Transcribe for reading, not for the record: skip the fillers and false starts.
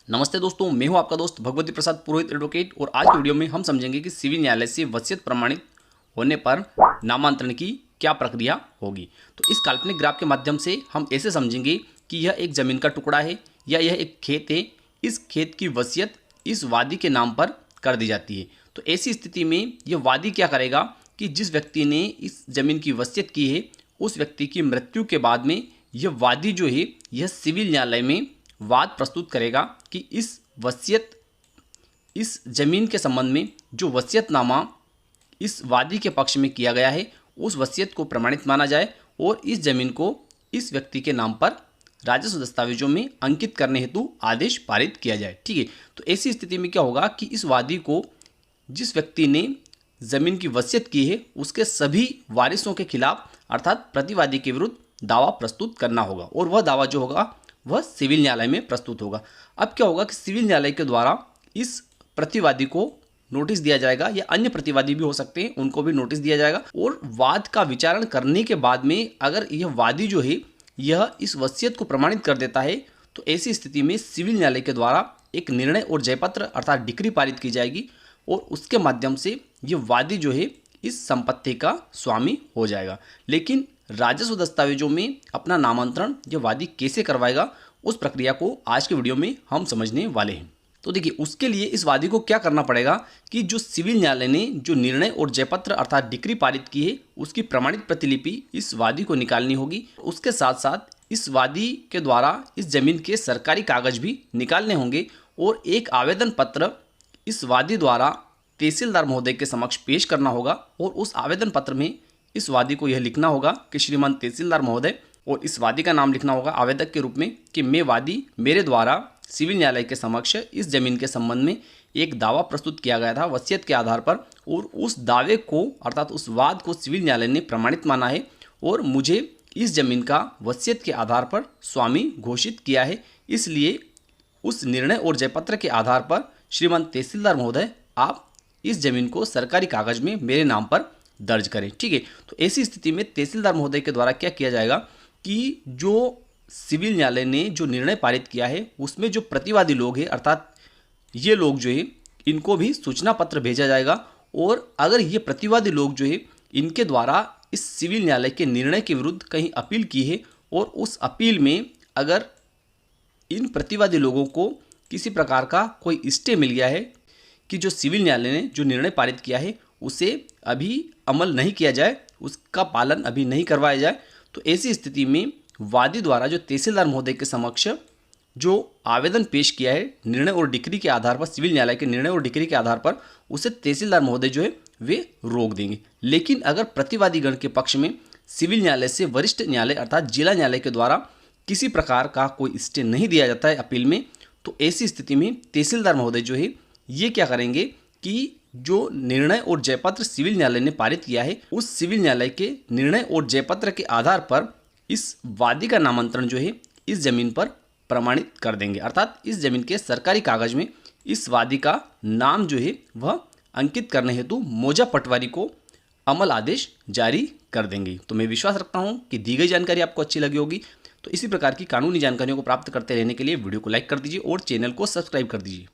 नमस्ते दोस्तों, मैं हूं आपका दोस्त भगवती प्रसाद पुरोहित एडवोकेट। और आज की वीडियो में हम समझेंगे कि सिविल न्यायालय से वसीयत प्रमाणित होने पर नामांतरण की क्या प्रक्रिया होगी। तो इस काल्पनिक ग्राफ के माध्यम से हम ऐसे समझेंगे कि यह एक ज़मीन का टुकड़ा है या यह एक खेत है। इस खेत की वसीयत इस वादी के नाम पर कर दी जाती है। तो ऐसी स्थिति में यह वादी क्या करेगा कि जिस व्यक्ति ने इस ज़मीन की वसीयत की है उस व्यक्ति की मृत्यु के बाद में यह वादी जो है यह सिविल न्यायालय में वाद प्रस्तुत करेगा कि इस जमीन के संबंध में जो वसीयतनामा इस वादी के पक्ष में किया गया है उस वसीयत को प्रमाणित माना जाए और इस जमीन को इस व्यक्ति के नाम पर राजस्व दस्तावेजों में अंकित करने हेतु आदेश पारित किया जाए। ठीक है, तो ऐसी स्थिति में क्या होगा कि इस वादी को जिस व्यक्ति ने जमीन की वसीयत की है उसके सभी वारिसों के खिलाफ अर्थात प्रतिवादी के विरुद्ध दावा प्रस्तुत करना होगा और वह दावा जो होगा वह सिविल न्यायालय में प्रस्तुत होगा। अब क्या होगा कि सिविल न्यायालय के द्वारा इस प्रतिवादी को नोटिस दिया जाएगा या अन्य प्रतिवादी भी हो सकते हैं उनको भी नोटिस दिया जाएगा और वाद का विचारण करने के बाद में अगर यह वादी जो है यह इस वसीयत को प्रमाणित कर देता है तो ऐसी स्थिति में सिविल न्यायालय के द्वारा एक निर्णय और जयपत्र अर्थात डिक्री पारित की जाएगी और उसके माध्यम से यह वादी जो है इस संपत्ति का स्वामी हो जाएगा। लेकिन राजस्व दस्तावेजों में अपना नामांतरण यह वादी कैसे करवाएगा उस प्रक्रिया को आज के वीडियो में हम समझने वाले हैं। तो देखिए, उसके लिए इस वादी को क्या करना पड़ेगा कि जो सिविल न्यायालय ने जो निर्णय और जयपत्र अर्थात डिक्री पारित की है उसकी प्रमाणित प्रतिलिपि इस वादी को निकालनी होगी। उसके साथ साथ इस वादी के द्वारा इस जमीन के सरकारी कागज भी निकालने होंगे और एक आवेदन पत्र इस वादी द्वारा तहसीलदार महोदय के समक्ष पेश करना होगा और उस आवेदन पत्र में इस वादी को यह लिखना होगा कि श्रीमान तहसीलदार महोदय, और इस वादी का नाम लिखना होगा आवेदक के रूप में कि मैं वादी मेरे द्वारा सिविल न्यायालय के समक्ष इस जमीन के संबंध में एक दावा प्रस्तुत किया गया था वसीयत के आधार पर और उस दावे को अर्थात उस वाद को सिविल न्यायालय ने प्रमाणित माना है और मुझे इस जमीन का वसीयत के आधार पर स्वामी घोषित किया है। इसलिए उस निर्णय और जयपत्र के आधार पर श्रीमान तहसीलदार महोदय आप इस जमीन को सरकारी कागज में मेरे नाम पर दर्ज करें। ठीक है, तो ऐसी स्थिति में तहसीलदार महोदय के द्वारा क्या किया जाएगा कि जो सिविल न्यायालय ने जो निर्णय पारित किया है उसमें जो प्रतिवादी लोग हैं अर्थात ये लोग जो है इनको भी सूचना पत्र भेजा जाएगा और अगर ये प्रतिवादी लोग जो है इनके द्वारा इस सिविल न्यायालय के निर्णय के विरुद्ध कहीं अपील की है और उस अपील में अगर इन प्रतिवादी लोगों को किसी प्रकार का कोई स्टे मिल गया है कि जो सिविल न्यायालय ने जो निर्णय पारित किया है उसे अभी अमल नहीं किया जाए, उसका पालन अभी नहीं करवाया जाए, तो ऐसी स्थिति में वादी द्वारा जो तहसीलदार महोदय के समक्ष जो आवेदन पेश किया है निर्णय और डिक्री के आधार पर सिविल न्यायालय के निर्णय और डिक्री के आधार पर उसे तहसीलदार महोदय जो है वे रोक देंगे। लेकिन अगर प्रतिवादी गण के पक्ष में सिविल न्यायालय से वरिष्ठ न्यायालय अर्थात जिला न्यायालय के द्वारा किसी प्रकार का कोई स्टे नहीं दिया जाता है अपील में, तो ऐसी स्थिति में तहसीलदार महोदय जो है ये क्या करेंगे कि जो निर्णय और जयपत्र सिविल न्यायालय ने पारित किया है उस सिविल न्यायालय के निर्णय और जयपत्र के आधार पर इस वादी का नामांतरण जो है इस जमीन पर प्रमाणित कर देंगे अर्थात इस जमीन के सरकारी कागज में इस वादी का नाम जो है वह अंकित करने हेतु मौजा पटवारी को अमल आदेश जारी कर देंगे। तो मैं विश्वास रखता हूं कि दी गई जानकारी आपको अच्छी लगी होगी। तो इसी प्रकार की कानूनी जानकारियों को प्राप्त करते रहने के लिए वीडियो को लाइक कर दीजिए और चैनल को सब्सक्राइब कर दीजिए।